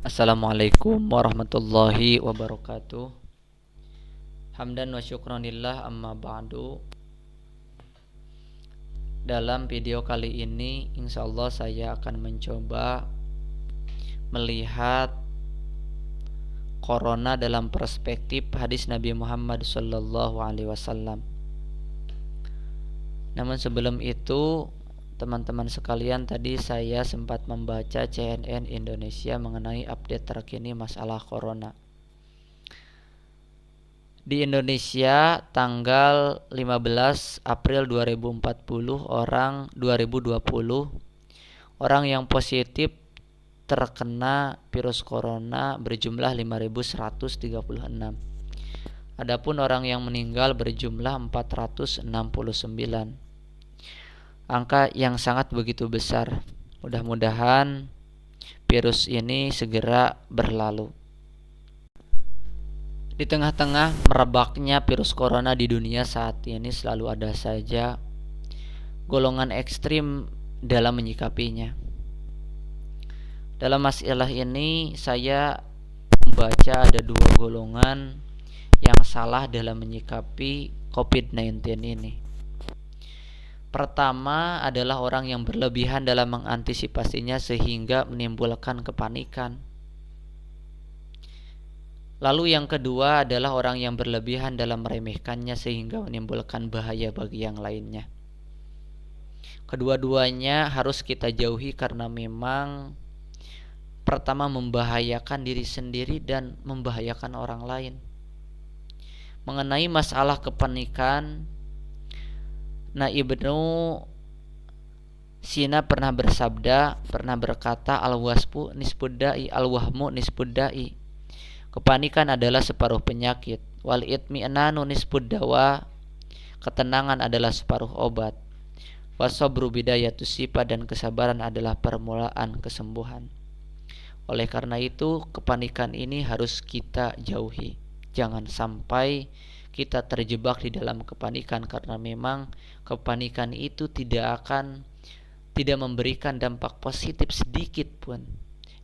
Assalamualaikum warahmatullahi wabarakatuh. Hamdan wa syukranillah amma ba'du. Dalam video kali ini insyaallah saya akan mencoba melihat corona dalam perspektif hadis Nabi Muhammad sallallahu alaihi wasallam. Namun sebelum itu, teman-teman sekalian, tadi saya sempat membaca CNN Indonesia mengenai update terkini masalah corona. Di Indonesia tanggal 15 April 2020 orang yang positif terkena virus corona berjumlah 5.136. Adapun orang yang meninggal berjumlah 469. Angka yang sangat begitu besar. Mudah-mudahan virus ini segera berlalu. Di tengah-tengah merebaknya virus corona di dunia saat ini selalu ada saja golongan ekstrim dalam menyikapinya. Dalam masalah ini saya membaca ada dua golongan yang salah dalam menyikapi COVID-19 ini. Pertama adalah orang yang berlebihan dalam mengantisipasinya sehingga menimbulkan kepanikan. Lalu yang kedua adalah orang yang berlebihan dalam meremehkannya sehingga menimbulkan bahaya bagi yang lainnya. Kedua-duanya harus kita jauhi karena memang pertama membahayakan diri sendiri dan membahayakan orang lain. Mengenai masalah kepanikan, Ibnu Sina pernah berkata, al-waspu nisfuddai, al-wahmu nisfuddai. Kepanikan adalah separuh penyakit. Wal itmi'nanu nisfud dawa. Ketenangan adalah separuh obat. Wasabru bidayatus sifa, dan kesabaran adalah permulaan kesembuhan. Oleh karena itu, kepanikan ini harus kita jauhi. Jangan sampai kita terjebak di dalam kepanikan, karena memang kepanikan itu tidak memberikan dampak positif sedikit pun.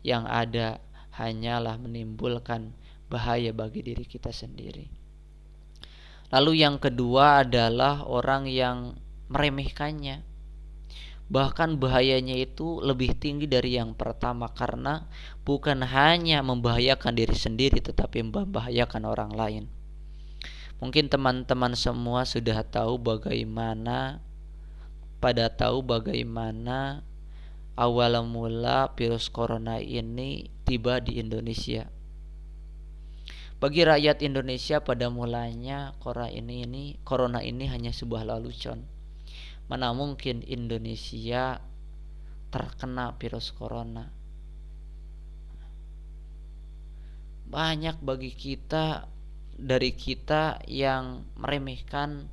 Yang ada hanyalah menimbulkan bahaya bagi diri kita sendiri. Lalu yang kedua adalah orang yang meremehkannya. Bahkan bahayanya itu lebih tinggi dari yang pertama, karena bukan hanya membahayakan diri sendiri tetapi membahayakan orang lain. Mungkin teman-teman semua sudah tahu bagaimana awal mula virus corona ini tiba di Indonesia. Bagi rakyat Indonesia pada mulanya corona ini hanya sebuah lelucon. Mana mungkin Indonesia terkena virus corona. Banyak dari kita yang meremehkan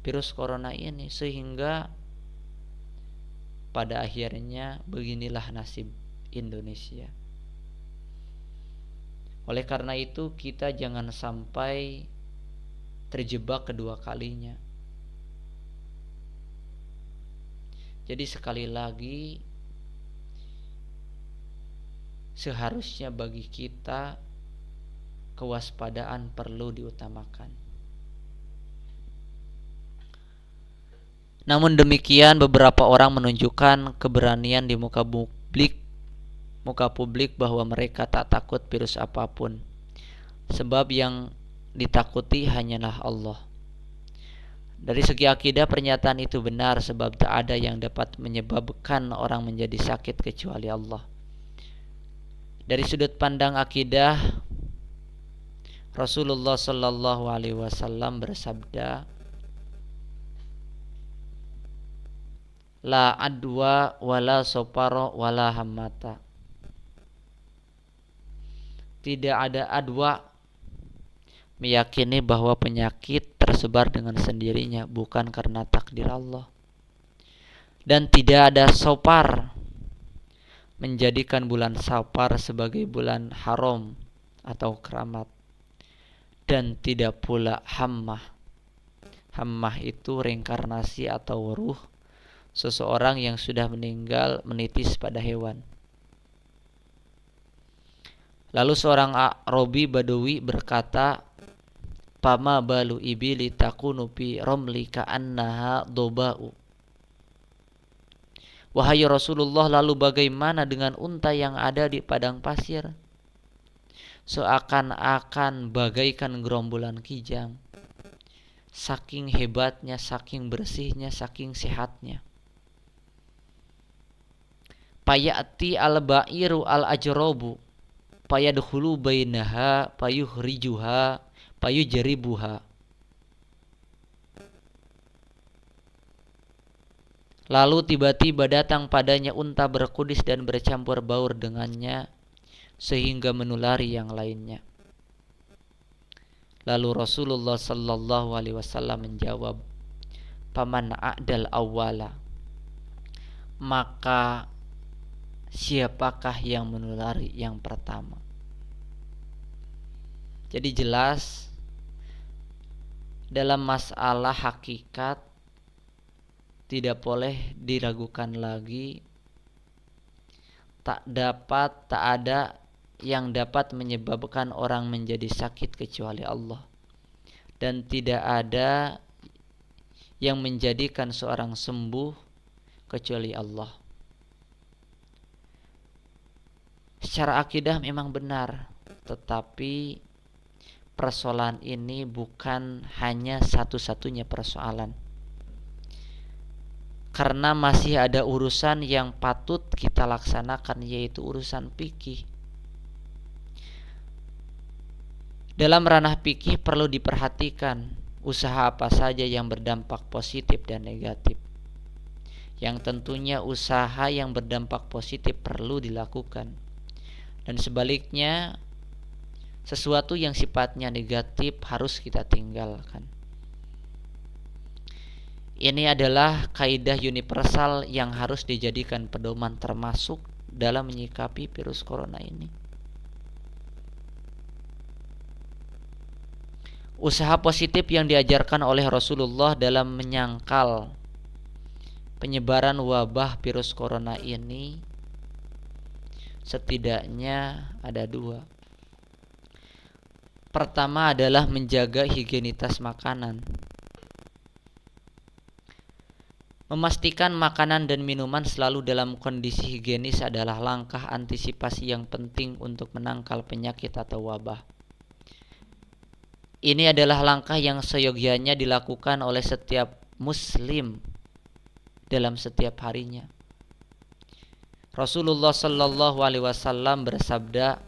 virus corona ini, sehingga pada akhirnya beginilah nasib Indonesia. Oleh karena itu kita jangan sampai terjebak kedua kalinya. Jadi sekali lagi, seharusnya bagi kita kewaspadaan perlu diutamakan. Namun demikian, beberapa orang menunjukkan keberanian di muka publik bahwa mereka tak takut virus apapun. Sebab yang ditakuti hanyalah Allah. Dari segi akidah, pernyataan itu benar, sebab tak ada yang dapat menyebabkan orang menjadi sakit kecuali Allah. Dari sudut pandang akidah, Rasulullah sallallahu alaihi wasallam bersabda, la adwa wala soparo wala hammata. Tidak ada adwa, meyakini bahwa penyakit tersebar dengan sendirinya bukan karena takdir Allah. Dan tidak ada sopar, menjadikan bulan Safar sebagai bulan haram atau keramat. Dan tidak pula hammah. Hammah itu reinkarnasi atau ruh seseorang yang sudah meninggal menitis pada hewan. Lalu seorang Arabi Badawi berkata, "Pama balu ibili takunu fi romli ka'annaha doba'u." Wahai Rasulullah, lalu bagaimana dengan unta yang ada di padang pasir? Seakan-akan bagaikan gerombolan kijang. Saking hebatnya, saking bersihnya, saking sehatnya. Payati al-ba'iru al-ajrobu payadkhulu bainaha payuhrijuha payujribuha. Lalu tiba-tiba datang padanya unta berkudis dan bercampur baur dengannya sehingga menulari yang lainnya. Lalu Rasulullah sallallahu alaihi wasallam menjawab, "Paman a'dal awwala." Maka siapakah yang menulari yang pertama? Jadi jelas dalam masalah hakikat tidak boleh diragukan lagi. Tak ada yang dapat menyebabkan orang menjadi sakit kecuali Allah. Dan tidak ada yang menjadikan seorang sembuh kecuali Allah. Secara akidah memang benar, tetapi persoalan ini bukan hanya satu-satunya persoalan. Karena masih ada urusan yang patut kita laksanakan, yaitu urusan fikih. Dalam ranah fikih perlu diperhatikan usaha apa saja yang berdampak positif dan negatif. Yang tentunya usaha yang berdampak positif perlu dilakukan. Dan sebaliknya, sesuatu yang sifatnya negatif harus kita tinggalkan. Ini adalah kaidah universal yang harus dijadikan pedoman termasuk dalam menyikapi virus corona ini. Usaha positif yang diajarkan oleh Rasulullah dalam menyangkal penyebaran wabah virus corona ini setidaknya ada dua. Pertama adalah menjaga higienitas makanan. Memastikan makanan dan minuman selalu dalam kondisi higienis adalah langkah antisipasi yang penting untuk menangkal penyakit atau wabah. Ini adalah langkah yang seyogyanya dilakukan oleh setiap muslim dalam setiap harinya. Rasulullah sallallahu alaihi wasallam bersabda,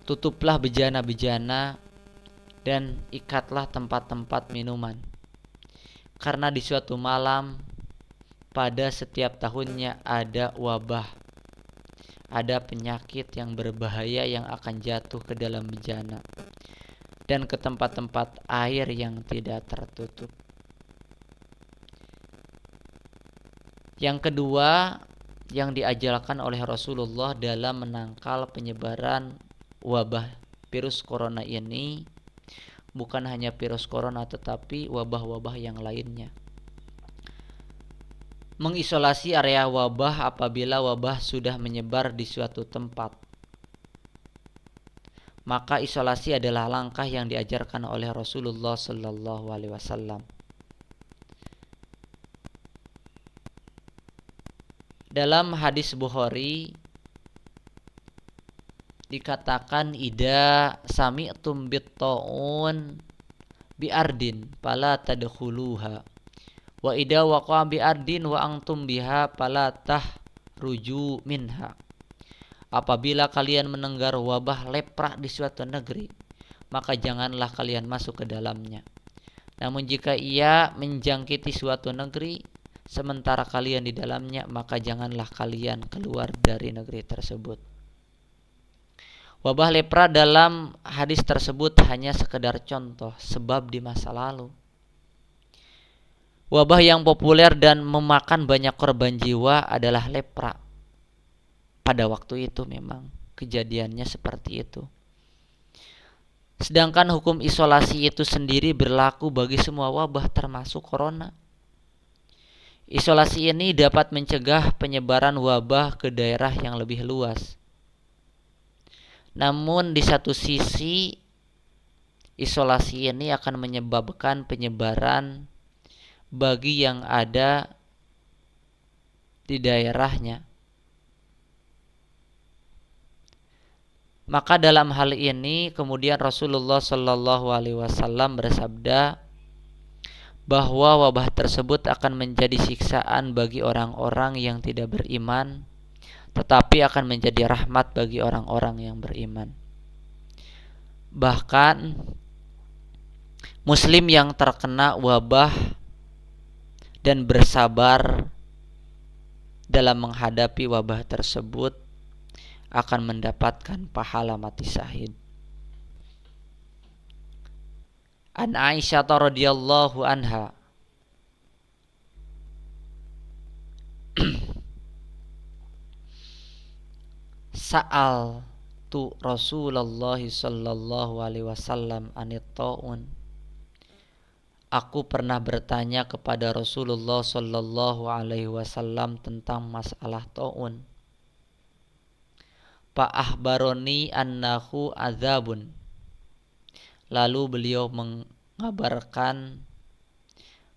"Tutuplah bejana-bejana dan ikatlah tempat-tempat minuman. Karena di suatu malam pada setiap tahunnya ada wabah, ada penyakit yang berbahaya yang akan jatuh ke dalam bejana dan ke tempat-tempat air yang tidak tertutup." Yang kedua yang diajarkan oleh Rasulullah dalam menangkal penyebaran wabah virus corona ini bukan hanya virus corona tetapi wabah-wabah yang lainnya. Mengisolasi area wabah apabila wabah sudah menyebar di suatu tempat. Maka isolasi adalah langkah yang diajarkan oleh Rasulullah sallallahu alaihi wasallam. Dalam hadis Bukhari dikatakan, "Ida sami'tum bit-ta'un bi'ardin fala tadkhuluha wa ida waqa'a bi'ardin wa antum biha fala tahruju minha." Apabila kalian mendengar wabah lepra di suatu negeri, maka janganlah kalian masuk ke dalamnya. Namun jika ia menjangkiti suatu negeri sementara kalian di dalamnya, maka janganlah kalian keluar dari negeri tersebut. Wabah lepra dalam hadis tersebut hanya sekedar contoh, sebab di masa lalu wabah yang populer dan memakan banyak korban jiwa adalah lepra. Pada waktu itu memang kejadiannya seperti itu. Sedangkan hukum isolasi itu sendiri berlaku bagi semua wabah termasuk corona. Isolasi ini dapat mencegah penyebaran wabah ke daerah yang lebih luas. Namun di satu sisi, isolasi ini akan menyebabkan penyebaran bagi yang ada di daerahnya. Maka dalam hal ini kemudian Rasulullah Shallallahu Alaihi Wasallam bersabda bahwa wabah tersebut akan menjadi siksaan bagi orang-orang yang tidak beriman, tetapi akan menjadi rahmat bagi orang-orang yang beriman. Bahkan Muslim yang terkena wabah dan bersabar dalam menghadapi wabah tersebut akan mendapatkan pahala mati syahid. An Aisyah radhiyallahu anha sa'al tu Rasulullah sallallahu alaihi wasallam anit taun. Aku pernah bertanya kepada Rasulullah sallallahu alaihi wasallam tentang masalah taun. Fa akhbaroni annahu adzabun. Lalu beliau mengabarkan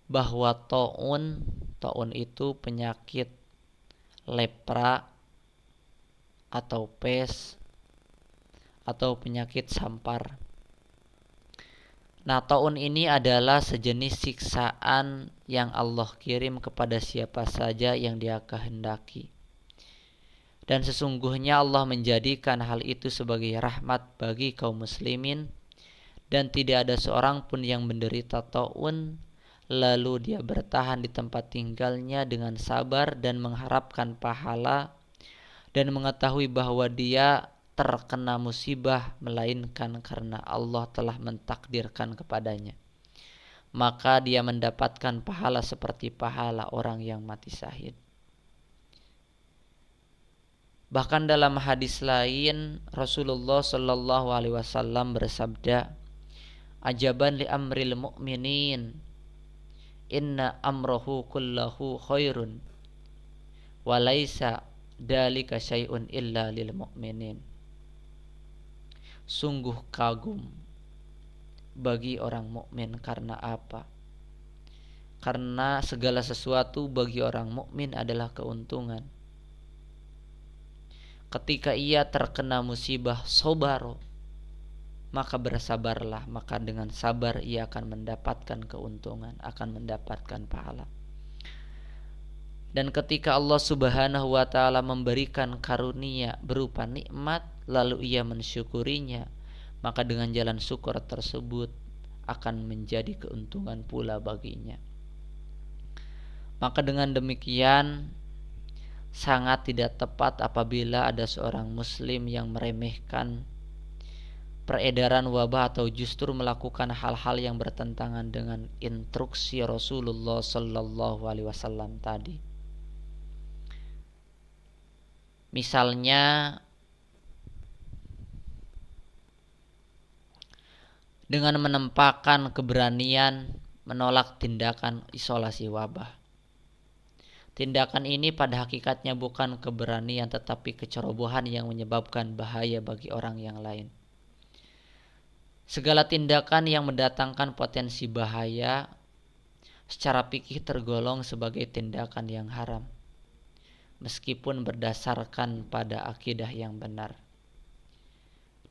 bahwa taun itu penyakit lepra atau pes atau penyakit sampar. Nah, taun ini adalah sejenis siksaan yang Allah kirim kepada siapa saja yang Dia kehendaki. Dan sesungguhnya Allah menjadikan hal itu sebagai rahmat bagi kaum muslimin, dan tidak ada seorang pun yang menderita taun lalu dia bertahan di tempat tinggalnya dengan sabar dan mengharapkan pahala dan mengetahui bahwa dia terkena musibah melainkan karena Allah telah mentakdirkan kepadanya, maka dia mendapatkan pahala seperti pahala orang yang mati syahid. Bahkan dalam hadis lain Rasulullah Shallallahu Alaihi Wasallam bersabda, ajaban li amril mu'minin, inna amrohu kullahu khairun, walaysa dalika syai'un illa lil mu'minin. Sungguh kagum bagi orang mukmin. Karena apa? Karena segala sesuatu bagi orang mukmin adalah keuntungan. Ketika ia terkena musibah, sobaro, maka bersabarlah, maka dengan sabar ia akan mendapatkan keuntungan, akan mendapatkan pahala. Dan ketika Allah Subhanahu wa taala memberikan karunia berupa nikmat lalu ia mensyukurinya, maka dengan jalan syukur tersebut akan menjadi keuntungan pula baginya. Maka dengan demikian sangat tidak tepat apabila ada seorang muslim yang meremehkan peredaran wabah atau justru melakukan hal-hal yang bertentangan dengan instruksi Rasulullah sallallahu alaihi wasallam tadi. Misalnya dengan menampakkan keberanian menolak tindakan isolasi wabah. Tindakan ini pada hakikatnya bukan keberanian tetapi kecerobohan yang menyebabkan bahaya bagi orang yang lain. Segala tindakan yang mendatangkan potensi bahaya secara fikih tergolong sebagai tindakan yang haram, meskipun berdasarkan pada akidah yang benar.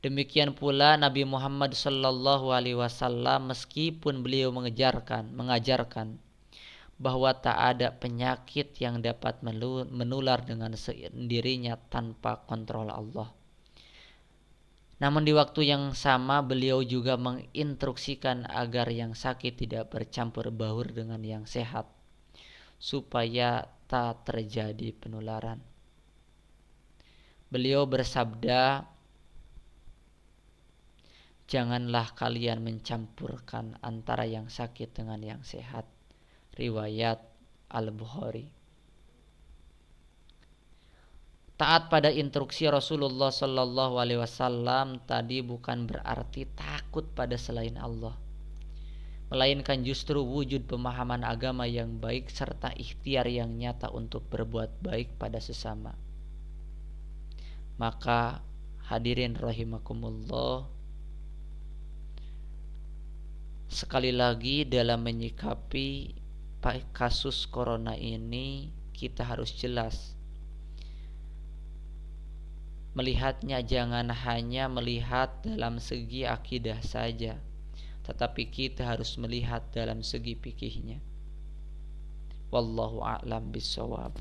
Demikian pula Nabi Muhammad sallallahu alaihi wasallam meskipun beliau mengajarkan bahwa tak ada penyakit yang dapat menular dengan sendirinya tanpa kontrol Allah. Namun di waktu yang sama beliau juga menginstruksikan agar yang sakit tidak bercampur baur dengan yang sehat, supaya tak terjadi penularan. Beliau bersabda, janganlah kalian mencampurkan antara yang sakit dengan yang sehat. Riwayat Al-Bukhari. Taat pada instruksi Rasulullah sallallahu alaihi wasallam tadi bukan berarti takut pada selain Allah. melainkan justru wujud pemahaman agama yang baik serta ikhtiar yang nyata untuk berbuat baik pada sesama. Maka hadirin rahimakumullah, sekali lagi dalam menyikapi kasus corona ini kita harus jelas melihatnya, jangan hanya melihat dalam segi akidah saja, tetapi kita harus melihat dalam segi fikihnya. Wallahu a'lam bishawab.